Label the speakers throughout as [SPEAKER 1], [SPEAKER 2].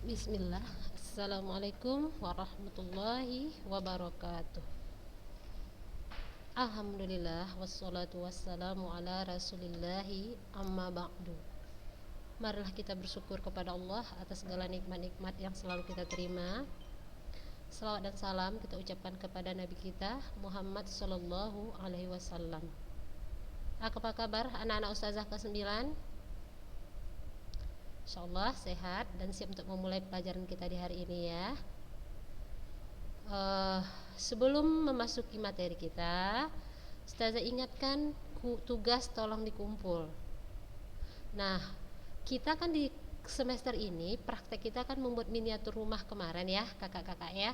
[SPEAKER 1] Bismillah. Assalamualaikum warahmatullahi wabarakatuh. Alhamdulillah wassalatu wassalamu ala rasulillahi amma ba'du. Marilah kita bersyukur kepada Allah atas segala nikmat-nikmat yang selalu kita terima. Salawat dan salam kita ucapkan kepada Nabi kita Muhammad Sallallahu Alaihi Wasallam. Apa kabar anak-anak Ustazah ke-9? InsyaAllah sehat dan siap untuk memulai pelajaran kita di hari ini ya. Sebelum memasuki materi kita, Ustazah ingatkan tugas tolong dikumpul. Nah, kita kan di semester ini praktek kita kan membuat miniatur rumah kemarin ya kakak-kakak ya.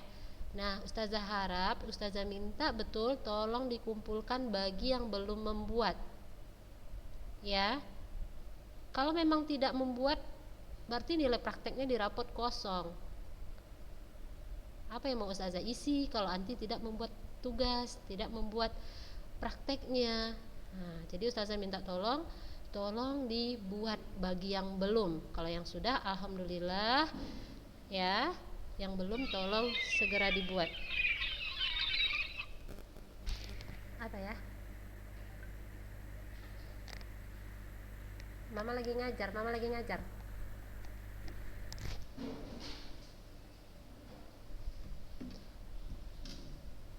[SPEAKER 1] Nah, Ustazah harap, Ustazah minta betul tolong dikumpulkan bagi yang belum membuat ya. Kalau memang tidak membuat, berarti nilai prakteknya di rapot kosong. Apa yang mau Ustazah isi kalau anti tidak membuat tugas, tidak membuat prakteknya? Nah, jadi Ustazah minta tolong dibuat bagi yang belum. Kalau yang sudah alhamdulillah ya, yang belum tolong segera dibuat. Apa ya? Mama lagi ngajar.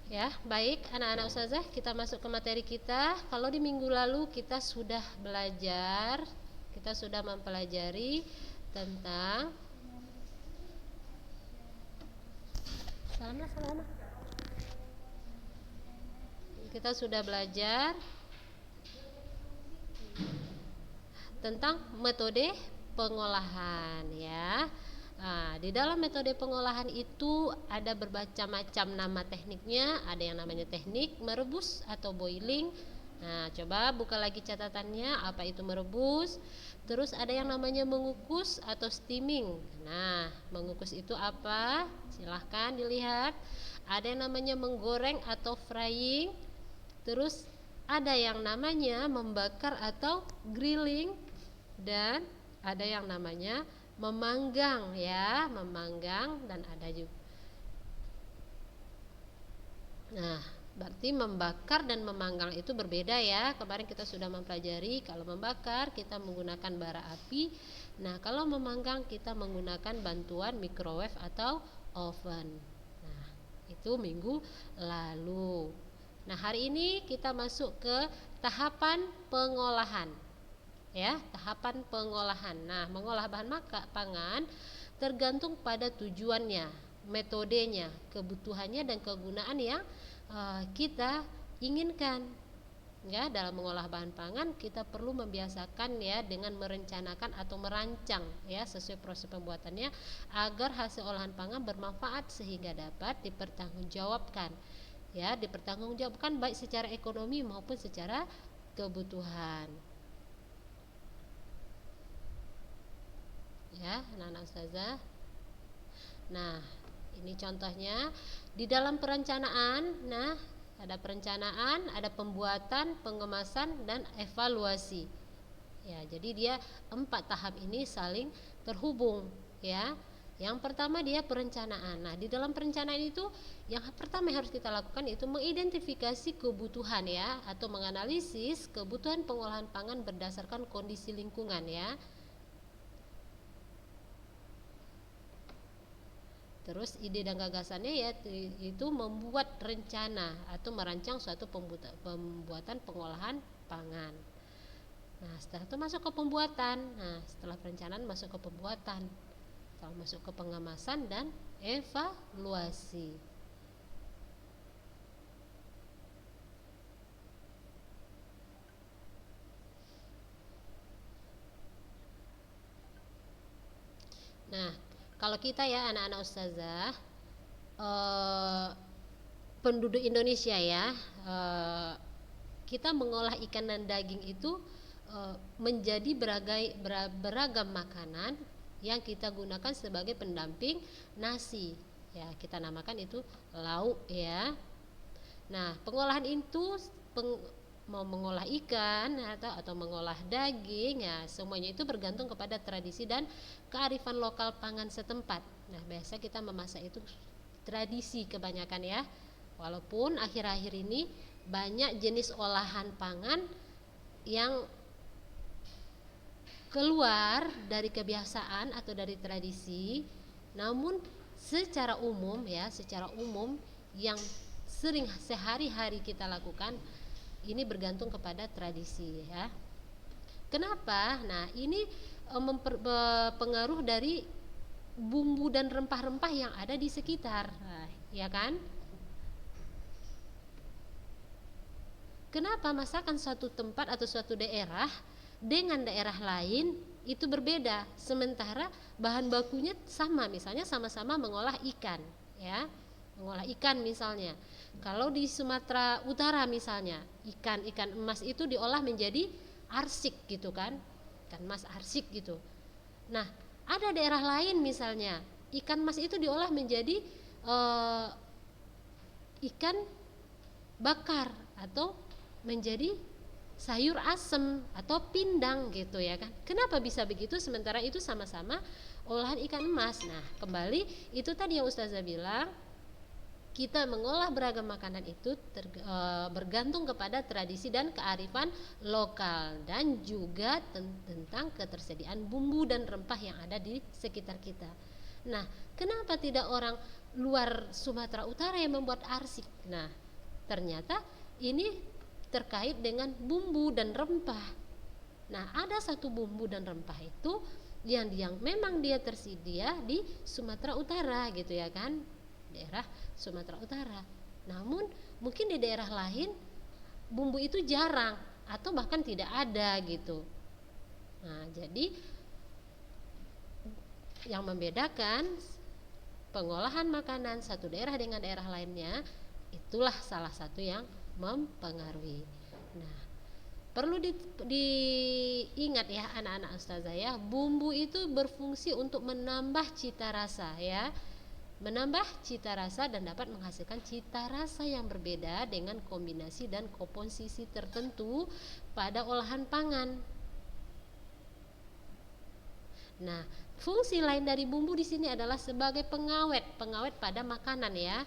[SPEAKER 1] Ya, baik anak-anak Ustazah, kita masuk ke materi kita. Kalau di minggu lalu kita sudah belajar, kita sudah mempelajari tentang salam. Kita sudah belajar tentang metode pengolahan ya. Nah, di dalam metode pengolahan itu ada bermacam-macam nama tekniknya. Ada yang namanya teknik merebus atau boiling. Nah, coba buka lagi catatannya, apa itu merebus. Terus ada yang namanya mengukus atau steaming. Nah, mengukus itu apa? Silahkan dilihat. Ada yang namanya menggoreng atau frying. Terus ada yang namanya membakar atau grilling. Dan ada yang namanya memanggang ya, dan ada juga. Nah, berarti membakar dan memanggang itu berbeda ya. Kemarin kita sudah mempelajari kalau membakar kita menggunakan bara api. Nah, kalau memanggang kita menggunakan bantuan microwave atau oven. Nah, itu minggu lalu. Nah, hari ini kita masuk ke tahapan pengolahan. Ya, tahapan pengolahan. Nah, mengolah bahan pangan tergantung pada tujuannya, metodenya, kebutuhannya dan kegunaan yang kita inginkan. Ya, dalam mengolah bahan pangan kita perlu membiasakan ya dengan merencanakan atau merancang ya sesuai proses pembuatannya agar hasil olahan pangan bermanfaat sehingga dapat dipertanggungjawabkan. Ya, dipertanggungjawabkan baik secara ekonomi maupun secara kebutuhan. Ya, anak-anak Ustazah. Nah, ini contohnya di dalam perencanaan. Nah, ada perencanaan, ada pembuatan, pengemasan dan evaluasi. Ya, jadi dia 4 tahap ini saling terhubung ya. Yang pertama dia perencanaan. Nah, di dalam perencanaan itu yang pertama yang harus kita lakukan itu mengidentifikasi kebutuhan ya atau menganalisis kebutuhan pengolahan pangan berdasarkan kondisi lingkungan ya. Terus ide dan gagasannya yaitu membuat rencana atau merancang suatu pembuatan pengolahan pangan. Nah, setelah itu masuk ke pembuatan. Nah, setelah perencanaan masuk ke pembuatan. Setelah masuk ke pengemasan dan evaluasi. Nah, kalau kita ya anak-anak Ustazah, penduduk Indonesia ya, kita mengolah ikan dan daging itu menjadi beragam makanan yang kita gunakan sebagai pendamping nasi. Ya, kita namakan itu lauk ya. Nah, pengolahan itu mau mengolah ikan atau mengolah daging, ya semuanya itu bergantung kepada tradisi dan kearifan lokal pangan setempat. Nah, biasa kita memasak itu tradisi kebanyakan ya. Walaupun akhir-akhir ini banyak jenis olahan pangan yang keluar dari kebiasaan atau dari tradisi, namun secara umum yang sering sehari-hari kita lakukan ini bergantung kepada tradisi ya. Kenapa? Nah, ini pengaruh dari bumbu dan rempah-rempah yang ada di sekitar, nah, ya kan? Kenapa masakan suatu tempat atau suatu daerah dengan daerah lain itu berbeda, sementara bahan bakunya sama, misalnya sama-sama mengolah ikan, ya, mengolah ikan misalnya. Kalau di Sumatera Utara misalnya, ikan emas itu diolah menjadi arsik gitu kan, ikan emas arsik gitu. Nah, ada daerah lain misalnya, ikan emas itu diolah menjadi ikan bakar atau menjadi sayur asem atau pindang gitu ya kan. Kenapa bisa begitu sementara itu sama-sama olahan ikan emas? Nah, kembali itu tadi yang Ustazah bilang, kita mengolah beragam makanan itu bergantung kepada tradisi dan kearifan lokal dan juga tentang ketersediaan bumbu dan rempah yang ada di sekitar kita. Nah, kenapa tidak orang luar Sumatera Utara yang membuat arsik? Nah, ternyata ini terkait dengan bumbu dan rempah. Nah, ada satu bumbu dan rempah itu yang memang dia tersedia di Sumatera Utara gitu ya kan, daerah Sumatera Utara. Namun mungkin di daerah lain bumbu itu jarang atau bahkan tidak ada gitu. Nah, jadi yang membedakan pengolahan makanan satu daerah dengan daerah lainnya itulah salah satu yang mempengaruhi. Nah, perlu diingat ya anak-anak ustazah ya, bumbu itu berfungsi untuk menambah cita rasa ya, menambah cita rasa dan dapat menghasilkan cita rasa yang berbeda dengan kombinasi dan komposisi tertentu pada olahan pangan. Nah, fungsi lain dari bumbu di sini adalah sebagai pengawet pada makanan ya.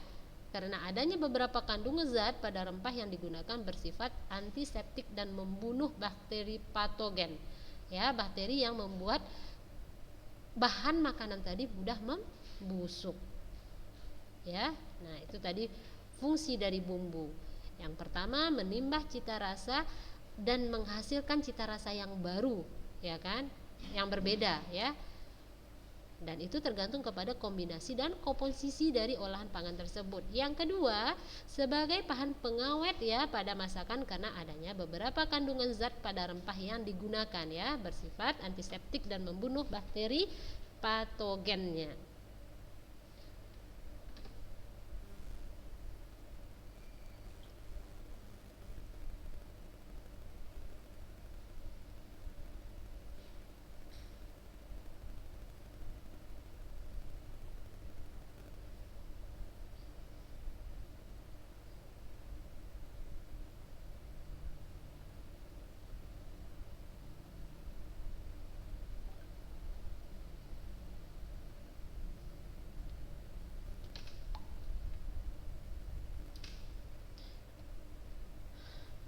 [SPEAKER 1] Karena adanya beberapa kandungan zat pada rempah yang digunakan bersifat antiseptik dan membunuh bakteri patogen. Ya, bakteri yang membuat bahan makanan tadi mudah membusuk. Ya. Nah, itu tadi fungsi dari bumbu. Yang pertama, menimbah cita rasa dan menghasilkan cita rasa yang baru, ya kan? Yang berbeda, ya. Dan itu tergantung kepada kombinasi dan komposisi dari olahan pangan tersebut. Yang kedua, sebagai bahan pengawet ya pada masakan karena adanya beberapa kandungan zat pada rempah yang digunakan ya, bersifat antiseptik dan membunuh bakteri patogennya.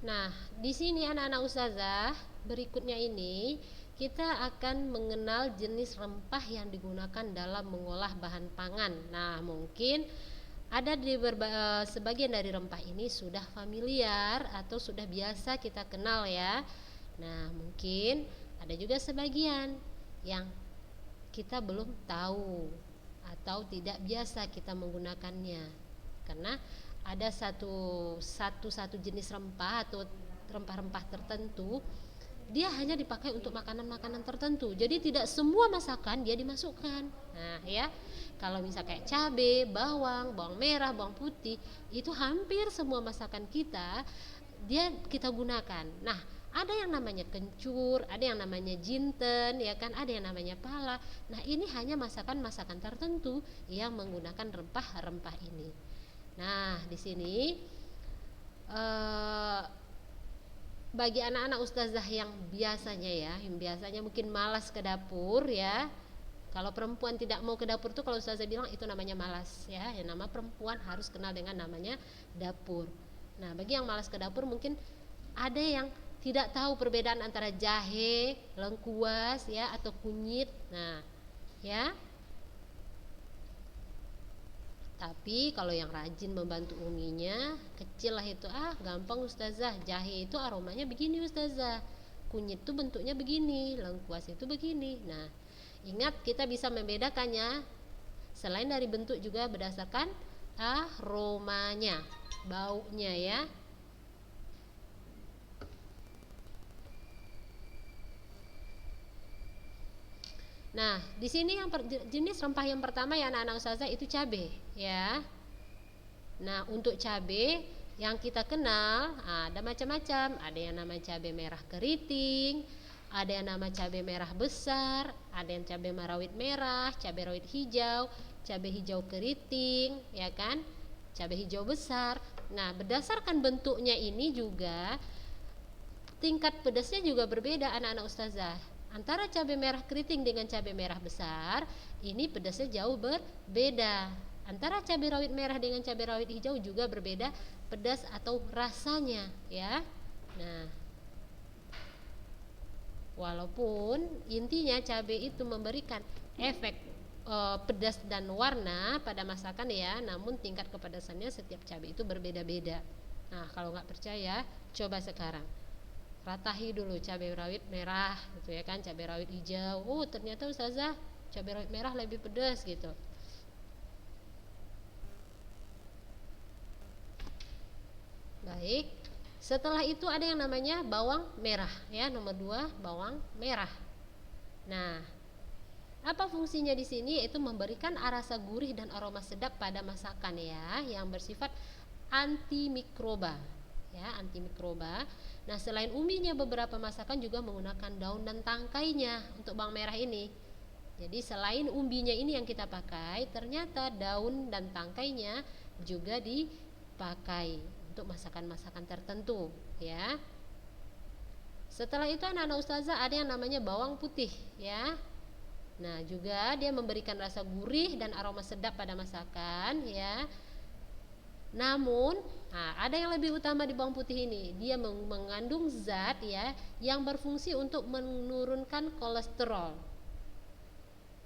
[SPEAKER 1] Nah, di sini anak-anak ustazah, berikutnya ini kita akan mengenal jenis rempah yang digunakan dalam mengolah bahan pangan. Nah, mungkin ada sebagian dari rempah ini sudah familiar atau sudah biasa kita kenal ya. Nah, mungkin ada juga sebagian yang kita belum tahu atau tidak biasa kita menggunakannya. Karena ada satu jenis rempah atau rempah-rempah tertentu, dia hanya dipakai untuk makanan-makanan tertentu. Jadi tidak semua masakan dia dimasukkan. Nah, ya. Kalau misal kayak cabai, bawang merah, bawang putih, itu hampir semua masakan kita kita gunakan. Nah, ada yang namanya kencur, ada yang namanya jinten, ya kan, ada yang namanya pala. Nah, ini hanya masakan-masakan tertentu yang menggunakan rempah-rempah ini. Nah, di sini bagi anak-anak ustazah yang biasanya mungkin malas ke dapur ya. Kalau perempuan tidak mau ke dapur tuh, kalau ustazah bilang itu namanya malas ya. Yang nama perempuan harus kenal dengan namanya dapur. Nah, bagi yang malas ke dapur, mungkin ada yang tidak tahu perbedaan antara jahe, lengkuas ya, atau kunyit. Nah, ya. Tapi kalau yang rajin membantu uminya, kecil lah itu, gampang ustazah, jahe itu aromanya begini ustazah, kunyit itu bentuknya begini, lengkuas itu begini. Nah, ingat kita bisa membedakannya selain dari bentuk juga berdasarkan aromanya, baunya ya. Nah, di sini yang jenis rempah yang pertama ya anak-anak ustazah itu cabai ya. Nah, untuk cabai yang kita kenal ada macam-macam. Ada yang nama cabai merah keriting, ada yang nama cabai merah besar, ada yang cabai rawit merah, cabai rawit hijau, cabai hijau keriting, ya kan? Cabai hijau besar. Nah, berdasarkan bentuknya ini juga tingkat pedasnya juga berbeda anak-anak ustazah. Antara cabai merah keriting dengan cabai merah besar, ini pedasnya jauh berbeda. Antara cabai rawit merah dengan cabai rawit hijau juga berbeda pedas atau rasanya ya. Nah, walaupun intinya cabai itu memberikan efek pedas dan warna pada masakan ya, namun tingkat kepedasannya setiap cabai itu berbeda-beda. Nah, kalau nggak percaya, coba sekarang ratahi dulu cabai rawit merah gitu ya kan, cabai rawit hijau. Oh, ternyata ustazah cabai rawit merah lebih pedas gitu. Baik. Setelah itu ada yang namanya bawang merah ya, nomor 2 bawang merah. Nah, apa fungsinya di sini? Yaitu memberikan rasa gurih dan aroma sedap pada masakan ya, yang bersifat antimikroba. Ya, antimikroba. Nah, selain umbinya, beberapa masakan juga menggunakan daun dan tangkainya untuk bawang merah ini. Jadi selain umbinya ini yang kita pakai, ternyata daun dan tangkainya juga dipakai untuk masakan-masakan tertentu ya. Setelah itu anak-anak ustazah ada yang namanya bawang putih ya. Nah, juga dia memberikan rasa gurih dan aroma sedap pada masakan ya. Namun, ada yang lebih utama di bawang putih ini. Dia mengandung zat ya yang berfungsi untuk menurunkan kolesterol.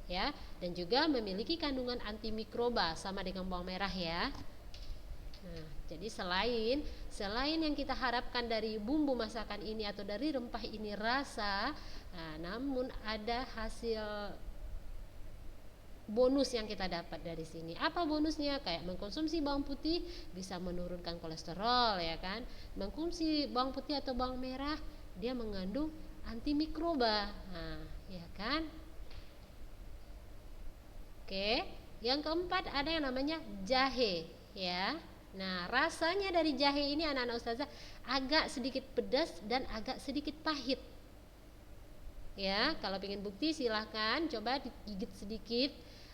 [SPEAKER 1] Ya, dan juga memiliki kandungan antimikroba sama dengan bawang merah ya. Nah, jadi selain yang kita harapkan dari bumbu masakan ini atau dari rempah ini rasa, namun ada hasil bonus yang kita dapat dari sini. Apa bonusnya? Kayak mengkonsumsi bawang putih bisa menurunkan kolesterol ya kan. Mengkonsumsi bawang putih atau bawang merah dia mengandung antimikroba. Nah, ya kan? Oke, yang keempat ada yang namanya jahe ya. Nah, rasanya dari jahe ini anak-anak ustazah agak sedikit pedas dan agak sedikit pahit. Ya, kalau ingin bukti silahkan coba digigit sedikit.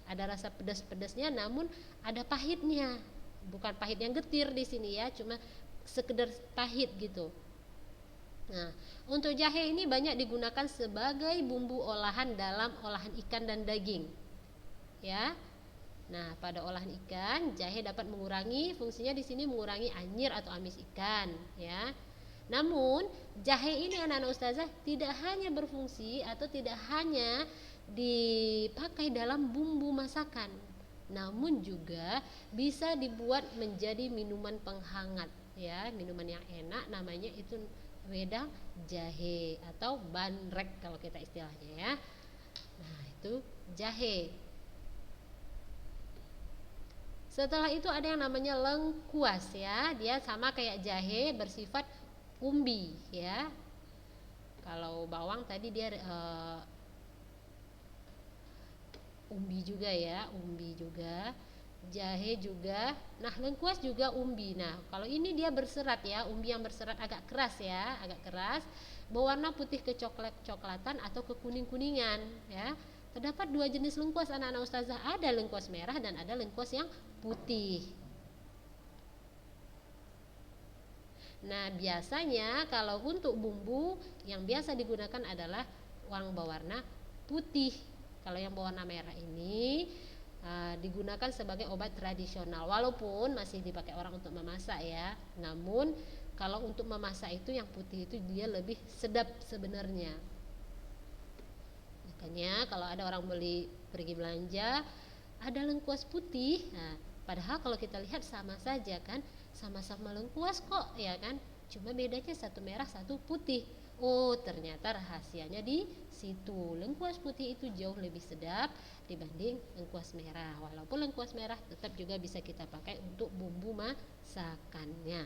[SPEAKER 1] Ada rasa pedas-pedasnya, namun ada pahitnya. Bukan pahit yang getir di sini ya, cuma sekedar pahit gitu. Nah, untuk jahe ini banyak digunakan sebagai bumbu olahan dalam olahan ikan dan daging. Ya. Nah, pada olahan ikan, jahe dapat mengurangi, fungsinya di sini mengurangi anyir atau amis ikan, ya. Namun, jahe ini anak-anak ustazah tidak hanya berfungsi atau tidak hanya dipakai dalam bumbu masakan, namun juga bisa dibuat menjadi minuman penghangat, ya, minuman yang enak namanya itu wedang jahe atau bandrek kalau kita istilahnya ya. Nah, itu jahe. Setelah itu ada yang namanya lengkuas ya, dia sama kayak jahe bersifat umbi ya. Kalau bawang tadi dia umbi juga ya, umbi juga, jahe juga. Nah, lengkuas juga umbi. Nah, kalau ini dia berserat ya, umbi yang berserat agak keras ya, agak keras, berwarna putih kecoklat-coklatan atau kekuning-kuningan ya. Terdapat dua jenis lengkuas anak-anak ustazah, ada lengkuas merah dan ada lengkuas yang putih. Nah, biasanya kalau untuk bumbu yang biasa digunakan adalah yang berwarna putih. Kalau yang berwarna merah ini digunakan sebagai obat tradisional, walaupun masih dipakai orang untuk memasak ya. Namun kalau untuk memasak itu yang putih itu dia lebih sedap sebenarnya. Makanya kalau ada orang pergi belanja ada lengkuas putih, nah, padahal kalau kita lihat sama saja kan, sama-sama lengkuas kok ya kan, cuma bedanya satu merah satu putih. Oh, ternyata rahasianya di situ. Lengkuas putih itu jauh lebih sedap dibanding lengkuas merah, walaupun lengkuas merah tetap juga bisa kita pakai untuk bumbu masakannya.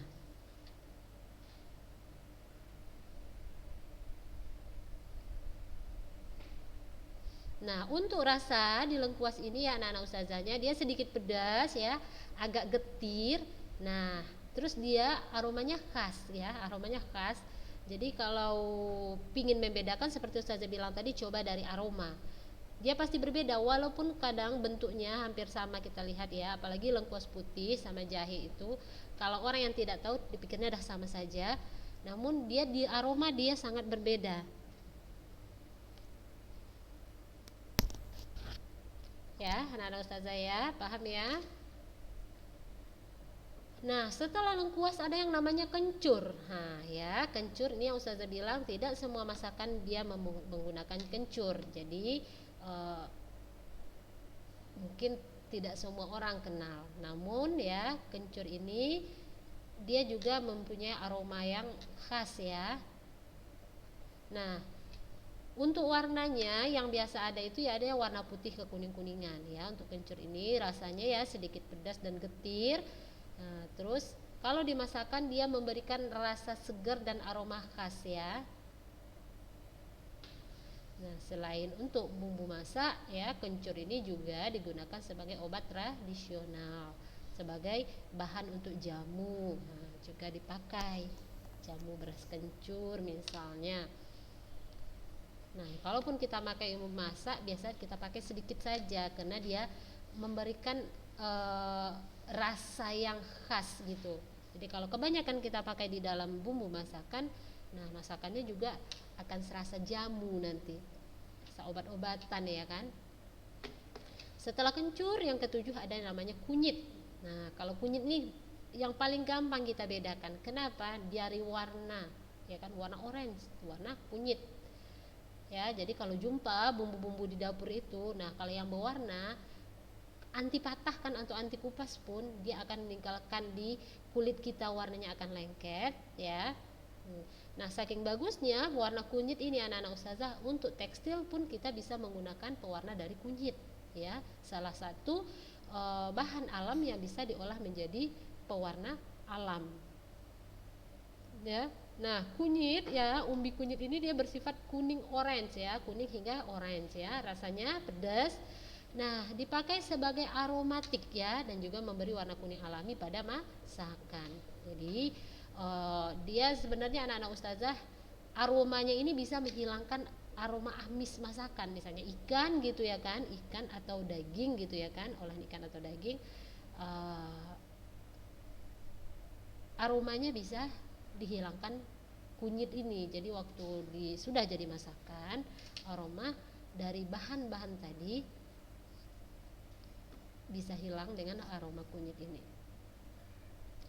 [SPEAKER 1] Nah, untuk rasa di lengkuas ini ya anak-anak ustazahnya, dia sedikit pedas ya, agak getir. Nah, terus dia aromanya khas ya, aromanya khas. Jadi kalau pingin membedakan seperti ustazah bilang tadi, coba dari aroma. Dia pasti berbeda walaupun kadang bentuknya hampir sama kita lihat ya, apalagi lengkuas putih sama jahe itu. Kalau orang yang tidak tahu dipikirnya dah sama saja, namun dia di aroma dia sangat berbeda. Ya, anak-anak ustazah ya, paham ya? Nah, setelah lengkuas ada yang namanya kencur. Nah, ya, kencur ini yang ustazah bilang tidak semua masakan dia menggunakan kencur. Jadi mungkin tidak semua orang kenal. Namun ya, kencur ini dia juga mempunyai aroma yang khas ya. Nah, untuk warnanya yang biasa ada itu ya ada yang warna putih ke kuning-kuningan ya. Untuk kencur ini rasanya ya sedikit pedas dan getir. Nah, terus kalau dimasakkan dia memberikan rasa segar dan aroma khas ya. Nah, selain untuk bumbu masak ya, kencur ini juga digunakan sebagai obat tradisional, sebagai bahan untuk jamu. Nah, juga dipakai jamu beras kencur misalnya. Nah, kalaupun kita pakai bumbu masak, biasa kita pakai sedikit saja karena dia memberikan rasa yang khas gitu. Jadi kalau kebanyakan kita pakai di dalam bumbu masakan, nah masakannya juga akan serasa jamu nanti, serasa obat-obatan ya kan. Setelah kencur yang ketujuh ada yang namanya kunyit. Nah, kalau kunyit ini yang paling gampang kita bedakan. Kenapa? Dari warna, ya kan, warna orange, warna kunyit. Ya, jadi kalau jumpa bumbu-bumbu di dapur itu, nah kalau yang berwarna anti patah kan atau anti kupas pun dia akan meninggalkan di kulit kita warnanya akan lengket ya. Nah, saking bagusnya warna kunyit ini anak-anak ustazah, untuk tekstil pun kita bisa menggunakan pewarna dari kunyit ya. Salah satu bahan alam yang bisa diolah menjadi pewarna alam. Ya. Nah, kunyit ya, umbi kunyit ini dia bersifat kuning orange ya, kuning hingga orange ya, rasanya pedas. Nah, dipakai sebagai aromatik ya dan juga memberi warna kuning alami pada masakan. Jadi dia sebenarnya anak-anak ustazah aromanya ini bisa menghilangkan aroma amis masakan, misalnya ikan gitu ya kan, ikan atau daging gitu ya kan, olahan ikan atau daging, aromanya bisa dihilangkan kunyit ini. Jadi waktu sudah jadi masakan, aroma dari bahan-bahan tadi bisa hilang dengan aroma kunyit ini.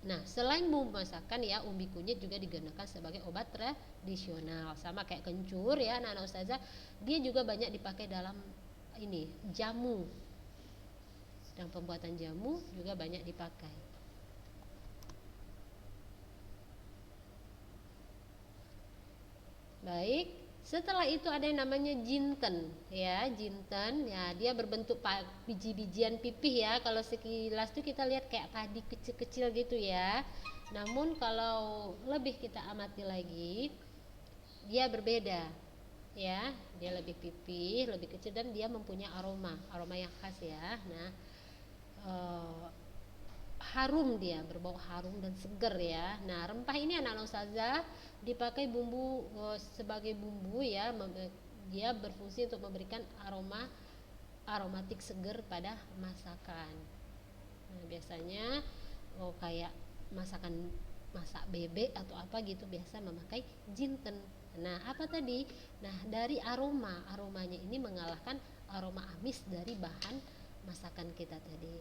[SPEAKER 1] Nah, selain bumbu masakan ya, umbi kunyit juga digunakan sebagai obat tradisional. Sama kayak kencur ya, anak-anak ustazah, dia juga banyak dipakai dalam ini jamu. Dan pembuatan jamu juga banyak dipakai. Baik, setelah itu ada yang namanya jinten ya, jinten ya, dia berbentuk biji-bijian pipih ya. Kalau sekilas tuh kita lihat kayak padi kecil-kecil gitu ya. Namun kalau lebih kita amati lagi, dia berbeda ya. Dia lebih pipih, lebih kecil dan dia mempunyai aroma yang khas ya. Nah, harum, dia berbau harum dan seger ya. Nah, rempah ini anak-anak ustazah dipakai bumbu sebagai bumbu ya, dia berfungsi untuk memberikan aromatik seger pada masakan. Nah, biasanya kayak masakan masak bebek atau apa gitu biasa memakai jinten. Nah, apa tadi? Nah, dari aromanya ini mengalahkan aroma amis dari bahan masakan kita tadi.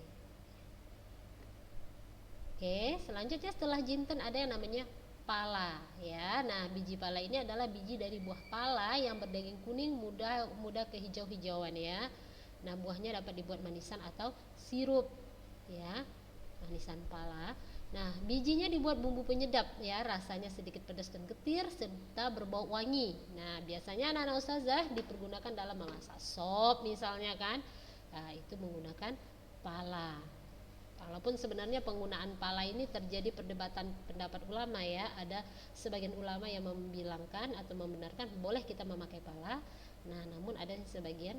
[SPEAKER 1] Oke, selanjutnya setelah jinten ada yang namanya pala ya. Nah, biji pala ini adalah biji dari buah pala yang berdaging kuning muda kehijau-hijauan ya. Nah, buahnya dapat dibuat manisan atau sirup ya. Manisan pala. Nah, bijinya dibuat bumbu penyedap ya, rasanya sedikit pedas dan getir serta berbau wangi. Nah, biasanya anak-anak ustazah dipergunakan dalam memasak sop misalnya kan. Nah, itu menggunakan pala. Walaupun sebenarnya penggunaan pala ini terjadi perdebatan pendapat ulama ya. Ada sebagian ulama yang membilangkan atau membenarkan boleh kita memakai pala. Nah, namun ada sebagian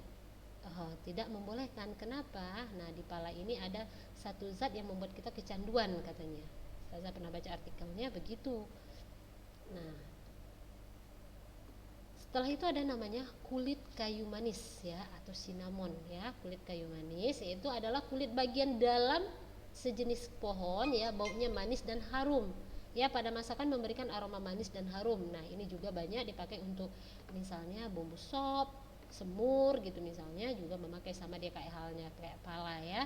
[SPEAKER 1] tidak membolehkan. Kenapa? Nah, di pala ini ada satu zat yang membuat kita kecanduan katanya. Saya pernah baca artikelnya begitu. Nah, setelah itu ada namanya kulit kayu manis ya, atau cinnamon ya. Kulit kayu manis yaitu adalah kulit bagian dalam sejenis pohon ya, baunya manis dan harum ya, pada masakan memberikan aroma manis dan harum. Nah, ini juga banyak dipakai untuk misalnya bumbu sop, semur gitu misalnya, juga memakai sama dia kayak halnya kayak pala ya.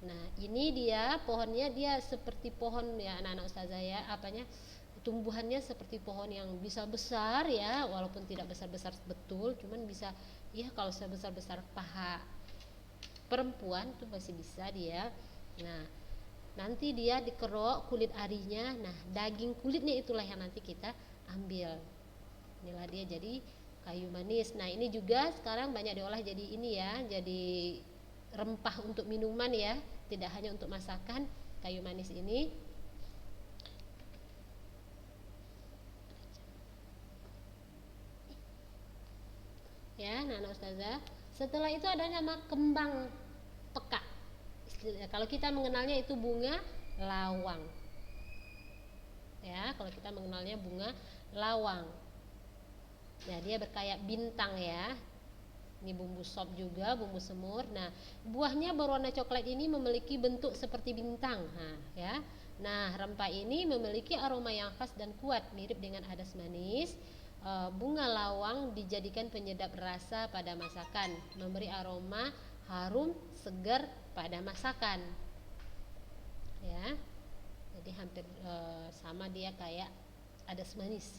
[SPEAKER 1] Nah, ini dia pohonnya, dia seperti pohon ya anak-anak ustazah ya, apanya, tumbuhannya seperti pohon yang bisa besar ya, walaupun tidak besar-besar betul, cuman bisa ya kalau sebesar-besar paha perempuan tuh masih bisa dia. Nah, nanti dia dikerok kulit arinya. Nah, daging kulitnya itulah yang nanti kita ambil. Inilah dia jadi kayu manis. Nah, ini juga sekarang banyak diolah jadi ini ya, jadi rempah untuk minuman ya, tidak hanya untuk masakan. Kayu manis ini ya, nah ustazah. Setelah itu ada nama kembang peka. Kalau kita mengenalnya itu bunga lawang ya, kalau kita mengenalnya bunga lawang ya, dia berkayak bintang ya. Ini bumbu sop juga, bumbu semur. Nah, buahnya berwarna coklat ini memiliki bentuk seperti bintang. Nah, ya. Nah, rempah ini memiliki aroma yang khas dan kuat, mirip dengan adas manis. Bunga lawang dijadikan penyedap rasa pada masakan, memberi aroma harum segar pada masakan. Ya. Jadi hampir sama dia kayak adas manis.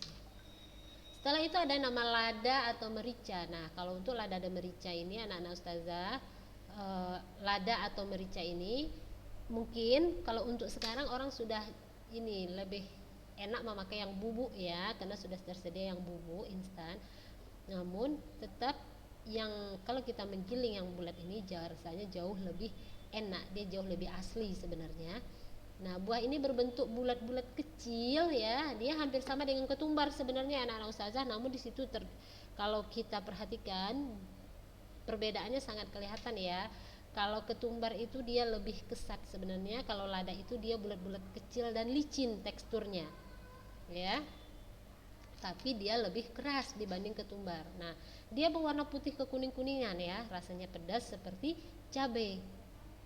[SPEAKER 1] Setelah itu ada nama lada atau merica. Nah, kalau untuk lada dan merica ini anak-anak ustazah, lada atau merica ini mungkin kalau untuk sekarang orang sudah ini lebih enak memakai yang bubuk ya, karena sudah tersedia yang bubuk instan. Namun tetap yang kalau kita menggiling yang bulat ini rasanya jauh lebih enak, dia jauh lebih asli sebenarnya. Nah, buah ini berbentuk bulat-bulat kecil ya, dia hampir sama dengan ketumbar sebenarnya anak-anak ustazah, namun di situ kalau kita perhatikan perbedaannya sangat kelihatan ya. Kalau ketumbar itu dia lebih kesat sebenarnya, kalau lada itu dia bulat-bulat kecil dan licin teksturnya ya, tapi dia lebih keras dibanding ketumbar. Nah, dia berwarna putih kekuning-kuningan ya, rasanya pedas seperti cabai.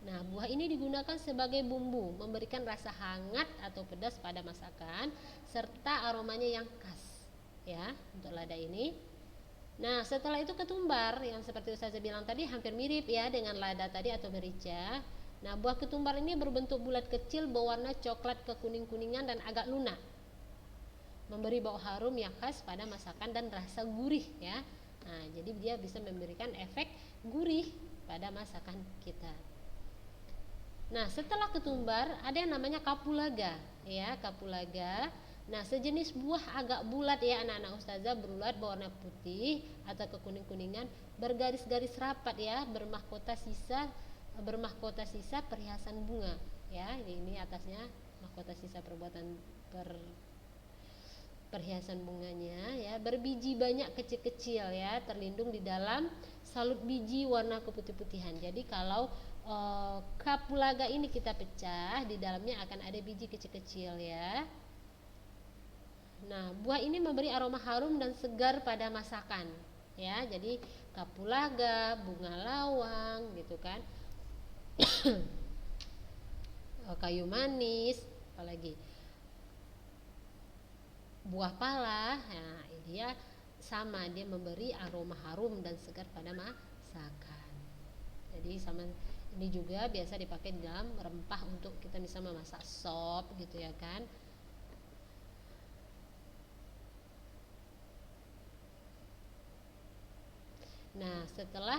[SPEAKER 1] Nah, buah ini digunakan sebagai bumbu, memberikan rasa hangat atau pedas pada masakan serta aromanya yang khas ya untuk lada ini. Nah, setelah itu ketumbar yang seperti saya bilang tadi hampir mirip ya dengan lada tadi atau merica. Nah, buah ketumbar ini berbentuk bulat kecil, berwarna coklat kekuning-kuningan dan agak lunak, memberi bau harum yang khas pada masakan dan rasa gurih ya. Nah, jadi dia bisa memberikan efek gurih pada masakan kita. Nah, setelah ketumbar ada yang namanya kapulaga ya, kapulaga. Nah, sejenis buah agak bulat ya anak-anak ustazah, berulat berwarna putih atau kekuning-kuningan, bergaris-garis rapat ya, bermahkota sisa perhiasan bunga ya. Ini atasnya mahkota sisa perhiasan bunganya ya, berbiji banyak kecil-kecil ya, terlindung di dalam salut biji warna keputih-putihan. Jadi kalau kapulaga ini kita pecah, di dalamnya akan ada biji kecil-kecil ya. Nah, buah ini memberi aroma harum dan segar pada masakan ya. Jadi kapulaga, bunga lawang gitu kan. Kayu manis, apalagi buah pala. Nah, dia sama, dia memberi aroma harum dan segar pada masakan. Jadi sama ini juga biasa dipakai di dalam rempah untuk kita bisa memasak sop gitu ya kan. Nah, setelah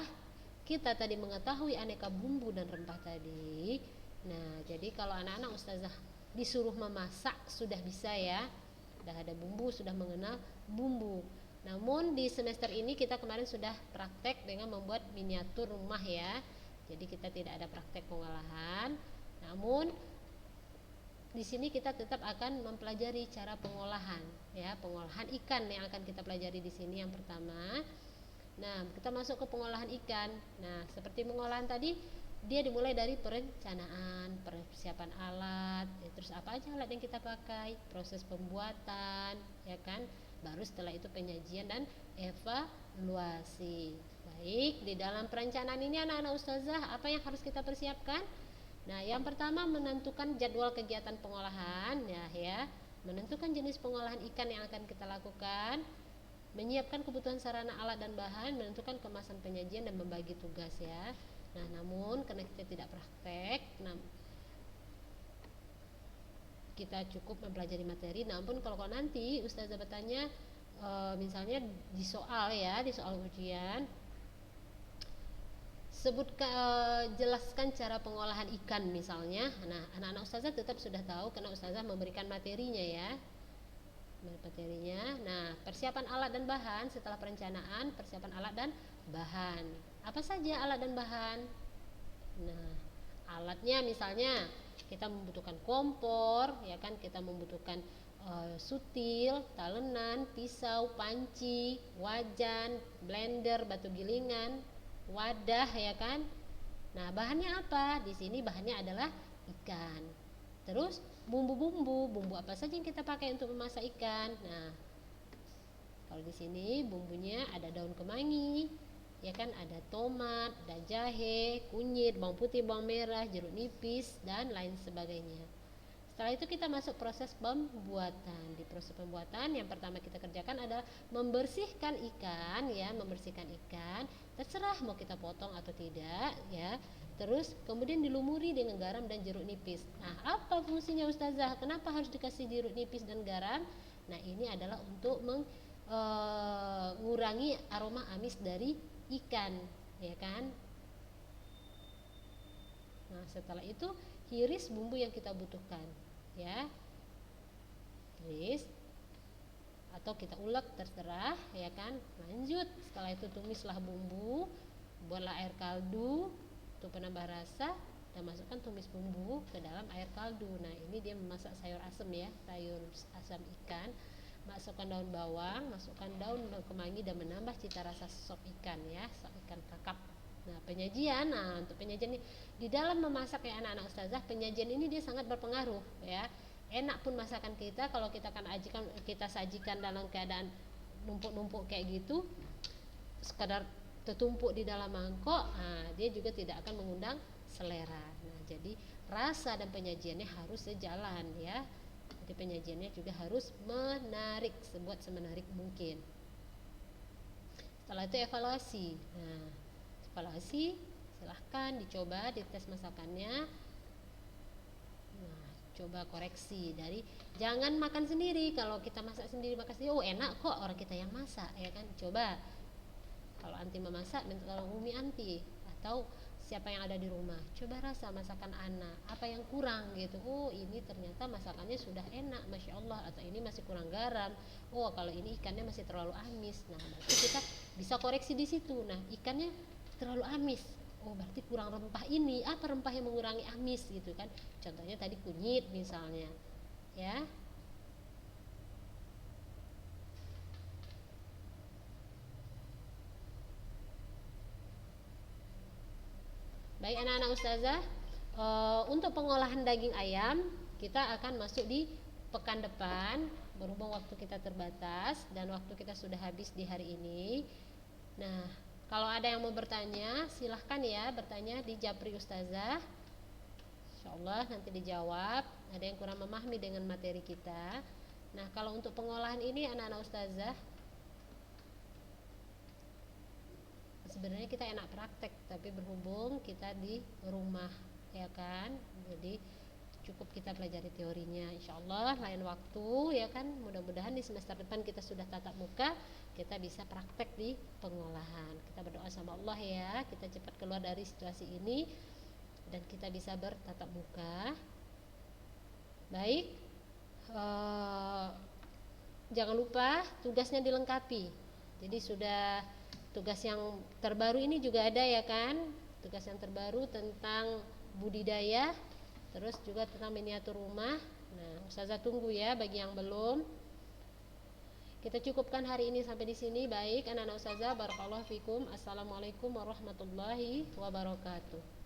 [SPEAKER 1] kita tadi mengetahui aneka bumbu dan rempah tadi, nah jadi kalau anak-anak ustazah disuruh memasak sudah bisa ya, sudah ada bumbu, sudah mengenal bumbu. Namun di semester ini kita kemarin sudah praktek dengan membuat miniatur rumah ya, jadi kita tidak ada praktek pengolahan. Namun di sini kita tetap akan mempelajari cara pengolahan ya, pengolahan ikan yang akan kita pelajari di sini yang pertama. Nah, kita masuk ke pengolahan ikan. Nah, seperti pengolahan tadi, dia dimulai dari perencanaan, persiapan alat, ya, terus apa aja alat yang kita pakai, proses pembuatan, ya kan? Baru setelah itu penyajian dan evaluasi. Baik, di dalam perencanaan ini anak-anak ustazah, apa yang harus kita persiapkan? Nah, yang pertama menentukan jadwal kegiatan pengolahan, ya. Menentukan jenis pengolahan ikan yang akan kita lakukan, menyiapkan kebutuhan sarana alat dan bahan, menentukan kemasan penyajian dan membagi tugas ya. Nah, namun karena kita tidak praktek, kita cukup mempelajari materi. Namun kalau nanti ustazah bertanya misalnya di soal ya, di soal ujian, jelaskan cara pengolahan ikan misalnya. Nah, anak-anak ustazah tetap sudah tahu karena ustazah memberikan materinya ya. Nah, persiapan alat dan bahan setelah perencanaan, persiapan alat dan bahan. Apa saja alat dan bahan? Nah, alatnya misalnya kita membutuhkan kompor, ya kan? Kita membutuhkan sutil, talenan, pisau, panci, wajan, blender, batu gilingan, wadah, ya kan? Nah, bahannya apa? Di sini bahannya adalah ikan. Terus bumbu apa saja yang kita pakai untuk memasak ikan. Nah, kalau di sini bumbunya ada daun kemangi, ya kan, ada tomat, ada jahe, kunyit, bawang putih, bawang merah, jeruk nipis dan lain sebagainya. Setelah itu kita masuk proses pembuatan. Di proses pembuatan yang pertama kita kerjakan adalah membersihkan ikan ya, membersihkan ikan. Terserah mau kita potong atau tidak ya. Terus kemudian dilumuri dengan garam dan jeruk nipis. Nah, apa fungsinya ustazah? Kenapa harus dikasih jeruk nipis dan garam? Nah, ini adalah untuk mengurangi aroma amis dari ikan, ya kan? Nah, setelah itu hiris bumbu yang kita butuhkan ya, iris atau kita ulek terserah ya kan. Lanjut, setelah itu tumislah bumbu, buatlah air kaldu untuk penambah rasa dan masukkan tumis bumbu ke dalam air kaldu. Nah, ini dia memasak sayur asam ya, sayur asam ikan. Masukkan daun bawang, masukkan daun kemangi dan menambah cita rasa sop ikan ya, sop ikan kakap. Nah, penyajian, untuk penyajian ini di dalam memasak ya anak-anak ustazah, penyajian ini dia sangat berpengaruh ya. Enak pun masakan kita kalau kita sajikan dalam keadaan numpuk-numpuk kayak gitu, sekadar tertumpuk di dalam mangkok, dia juga tidak akan mengundang selera. Nah, jadi rasa dan penyajiannya harus sejalan ya. Jadi penyajiannya juga harus menarik, sebuat semenarik mungkin. Setelah itu evaluasi. Nah, evaluasi silahkan dicoba, dites masakannya. Nah, coba koreksi dari jangan makan sendiri. Kalau kita masak sendiri makan sendiri, oh enak kok, orang kita yang masak ya kan. Coba kalau anti memasak minta tolong umi anti atau siapa yang ada di rumah, coba rasa masakan anak apa yang kurang gitu. Oh, ini ternyata masakannya sudah enak, masya Allah, atau ini masih kurang garam. Oh, kalau ini ikannya masih terlalu amis. Nah, berarti kita bisa koreksi di situ. Nah, ikannya terlalu amis, oh berarti kurang rempah ini. Apa rempah yang mengurangi amis gitu kan? Contohnya tadi kunyit misalnya ya. Baik anak-anak ustazah, untuk pengolahan daging ayam kita akan masuk di pekan depan, berhubung waktu kita terbatas dan waktu kita sudah habis di hari ini. Nah, kalau ada yang mau bertanya silahkan ya, bertanya di Japri Ustazah, insyaallah nanti dijawab. Ada yang kurang memahami dengan materi kita. Nah, kalau untuk pengolahan ini anak-anak ustazah, sebenarnya kita enak praktek, tapi berhubung kita di rumah, ya kan, jadi cukup kita pelajari teorinya. Insya Allah lain waktu, ya kan, mudah-mudahan di semester depan kita sudah tatap muka, kita bisa praktek di pengolahan. Kita berdoa sama Allah ya, kita cepat keluar dari situasi ini dan kita bisa bertatap muka. Baik, jangan lupa tugasnya dilengkapi. Jadi sudah tugas yang terbaru ini juga ada, ya kan, tugas yang terbaru tentang budidaya, terus juga tentang miniatur rumah. Nah, ustazah tunggu ya bagi yang belum. Kita cukupkan hari ini sampai di sini. Baik anak-anak ustazah, barakallahu fikum. Assalamualaikum warahmatullahi wabarakatuh.